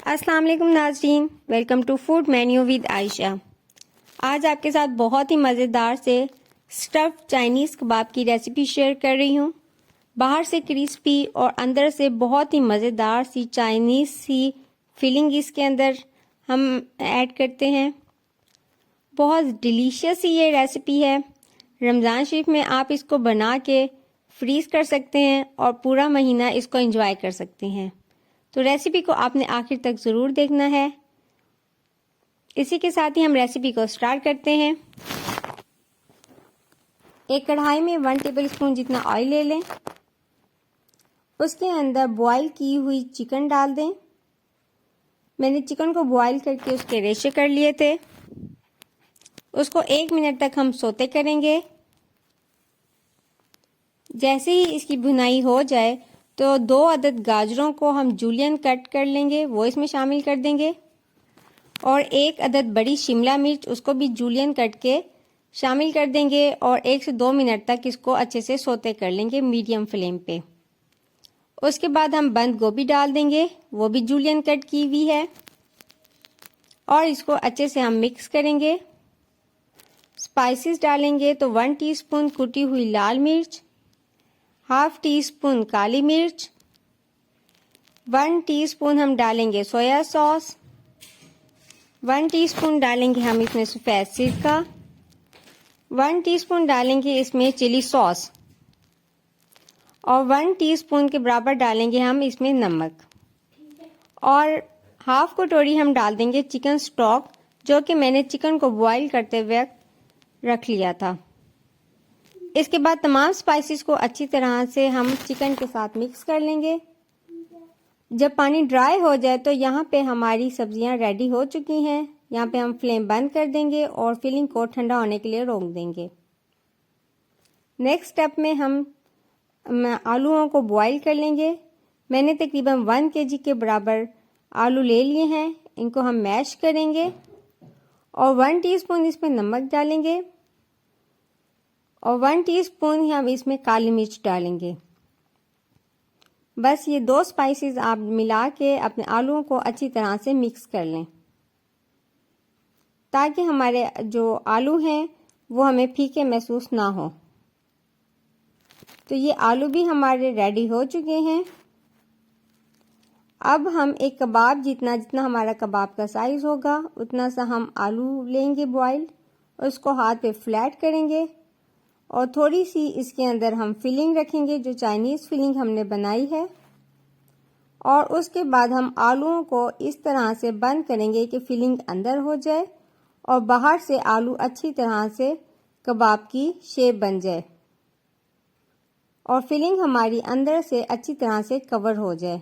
अस्सलाम वालेकुम नाज़रीन, welcome to food menu with Ayesha. आज आपके साथ बहुत ही मज़ेदार से स्टफ़ चाइनीज़ कबाब की रेसिपी शेयर कर रही हूँ। बाहर से क्रिस्पी और अंदर से बहुत ही मज़ेदार सी चाइनीज़ सी फीलिंग इसके अंदर हम ऐड करते हैं। बहुत डिलीशियस सी ये रेसिपी है। रमज़ान शरीफ में आप इसको बना के फ्रीज़ कर सकते हैं और पूरा महीना इसको एंजॉय कर सकते हैं। तो रेसिपी को आपने आखिर तक ज़रूर देखना है। इसी के साथ ही हम रेसिपी को स्टार्ट करते हैं। एक कढ़ाई में 1 टेबलस्पून जितना ऑयल ले लें। उसके अंदर बॉईल की हुई चिकन डाल दें। मैंने चिकन को बॉईल करके उसके रेशे कर लिए थे। उसको 1 मिनट तक हम सोते करेंगे। जैसे ही इसकी भुनाई हो जाए तो 2 अदद गाजरों को हम जूलियन कट कर लेंगे, वो इसमें शामिल कर देंगे। और 1 अदद बड़ी शिमला मिर्च, उसको भी जूलियन कट के शामिल कर देंगे और 1 से 2 मिनट तक इसको अच्छे से सोते कर लेंगे मीडियम फ्लेम पे। उसके बाद हम बंद गोभी डाल देंगे, वो भी जूलियन कट की हुई है, और इसको अच्छे से हम मिक्स करेंगे। स्पाइसेस डालेंगे तो 1 टीस्पून कुटी हुई लाल मिर्च, 1/2 टीस्पून काली मिर्च, 1 टीस्पून हम डालेंगे सोया सॉस, 1 टीस्पून डालेंगे हम इसमें सफ़ेद सिरका, 1 टीस्पून डालेंगे इसमें चिली सॉस, और 1 टीस्पून के बराबर डालेंगे हम इसमें नमक, और 1/2 कटोरी हम डाल देंगे चिकन स्टॉक, जो कि मैंने चिकन को बॉईल करते हुए रख लिया था। इसके बाद तमाम स्पाइसेस को अच्छी तरह से हम चिकन के साथ मिक्स कर लेंगे। जब पानी ड्राई हो जाए तो यहाँ पे हमारी सब्जियाँ रेडी हो चुकी हैं। यहाँ पे हम फ्लेम बंद कर देंगे और फिलिंग को ठंडा होने के लिए रोक देंगे। नेक्स्ट स्टेप में हम आलूओं को बॉईल कर लेंगे। मैंने तकरीबन 1 kg के बराबर आलू ले लिए हैं। इनको हम मैश करेंगे और 1 टीस्पून इसमें नमक डालेंगे और 1 टीस्पून ही हम इसमें काली मिर्च डालेंगे। बस ये 2 स्पाइसेस आप मिला के अपने आलूओं को अच्छी तरह से मिक्स कर लें, ताकि हमारे जो आलू हैं वो हमें फीके महसूस ना हो। तो ये आलू भी हमारे रेडी हो चुके हैं। अब हम एक कबाब जितना हमारा कबाब का साइज होगा उतना सा हम आलू लेंगे बॉइल्ड, उसको हाथ पे फ्लैट करेंगे और थोड़ी सी इसके अंदर हम फिलिंग रखेंगे, जो चाइनीज़ फिलिंग हमने बनाई है। और उसके बाद हम आलूओं को इस तरह से बंद करेंगे कि फिलिंग अंदर हो जाए और बाहर से आलू अच्छी तरह से कबाब की शेप बन जाए और फिलिंग हमारी अंदर से अच्छी तरह से कवर हो जाए,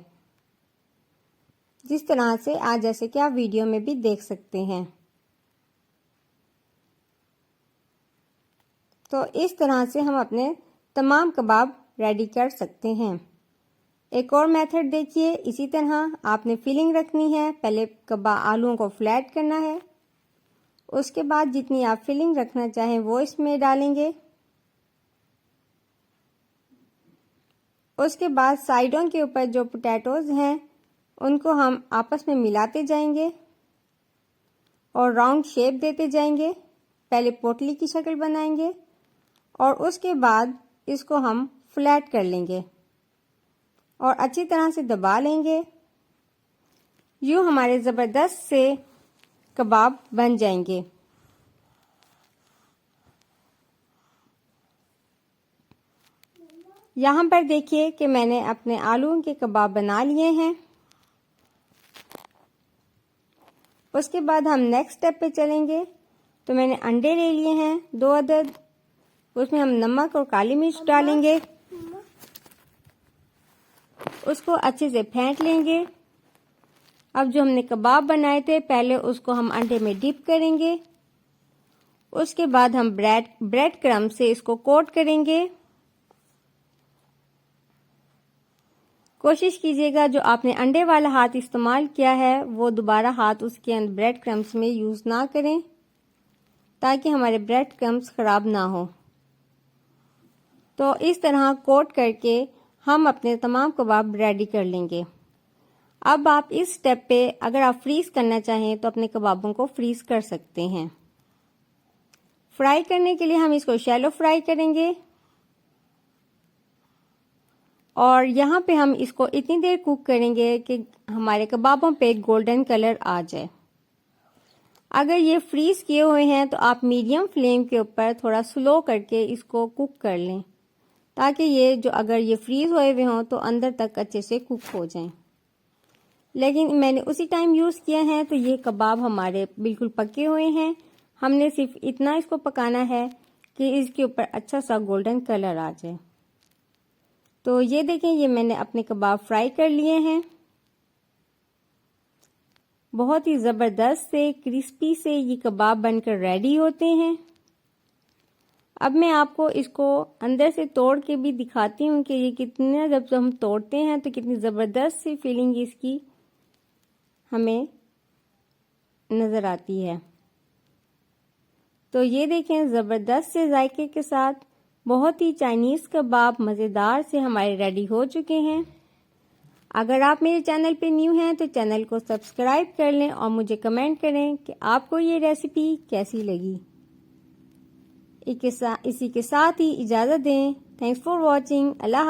जिस तरह से आज जैसे कि आप वीडियो में भी देख सकते हैं। तो इस तरह से हम अपने तमाम कबाब रेडी कर सकते हैं। एक और मेथड देखिए, इसी तरह आपने फिलिंग रखनी है। पहले आलूओं को फ्लैट करना है, उसके बाद जितनी आप फिलिंग रखना चाहें वो इसमें डालेंगे। उसके बाद साइडों के ऊपर जो पोटैटोज हैं उनको हम आपस में मिलाते जाएंगे और राउंड शेप देते जाएंगे। पहले पोटली की शक्ल बनाएंगे और उसके बाद इसको हम फ्लैट कर लेंगे और अच्छी तरह से दबा लेंगे। यूँ हमारे ज़बरदस्त से कबाब बन जाएंगे। यहाँ पर देखिए कि मैंने अपने आलूओं के कबाब बना लिए हैं। उसके बाद हम नेक्स्ट स्टेप पे चलेंगे। तो मैंने अंडे ले लिए हैं 2 अदद, उसमें हम नमक और काली मिर्च डालेंगे, उसको अच्छे से फेंट लेंगे। अब जो हमने कबाब बनाए थे पहले उसको हम अंडे में डिप करेंगे। उसके बाद हम ब्रेड क्रम्ब से इसको कोट करेंगे। कोशिश कीजिएगा जो आपने अंडे वाला हाथ इस्तेमाल किया है वो दोबारा हाथ उसके अंदर ब्रेड क्रम्ब्स में यूज़ ना करें, ताकि हमारे ब्रेड क्रम्ब्स ख़राब ना हो। तो इस तरह कोट करके हम अपने तमाम कबाब रेडी कर लेंगे। अब आप इस स्टेप पे अगर आप फ्रीज करना चाहें तो अपने कबाबों को फ्रीज कर सकते हैं। फ्राई करने के लिए हम इसको शैलो फ्राई करेंगे और यहाँ पे हम इसको इतनी देर कुक करेंगे कि हमारे कबाबों पे गोल्डन कलर आ जाए। अगर ये फ्रीज किए हुए हैं तो आप मीडियम फ्लेम के ऊपर थोड़ा स्लो करके इसको कुक कर लें, ताकि ये जो अगर ये फ्रीज हुए हुए हों तो अंदर तक अच्छे से कुक हो जाएं। लेकिन मैंने उसी टाइम यूज़ किया है तो ये कबाब हमारे बिल्कुल पके हुए हैं। हमने सिर्फ इतना इसको पकाना है कि इसके ऊपर अच्छा सा गोल्डन कलर आ जाए। तो ये देखें, ये मैंने अपने कबाब फ्राई कर लिए हैं। बहुत ही ज़बरदस्त से क्रिस्पी से ये कबाब बनकर रेडी होते हैं। अब मैं आपको इसको अंदर से तोड़ के भी दिखाती हूँ कि ये कितना, जब हम तोड़ते हैं तो कितनी ज़बरदस्त सी फीलिंग इसकी हमें नज़र आती है। तो ये देखें, ज़बरदस्त से जायके के साथ बहुत ही चाइनीज़ कबाब मज़ेदार से हमारे रेडी हो चुके हैं। अगर आप मेरे चैनल पे न्यू हैं तो चैनल को सब्सक्राइब कर लें और मुझे कमेंट करें कि आपको ये रेसिपी कैसी लगी। इसी के साथ ही इजाज़त दें। Thanks for watching. अल्लाह।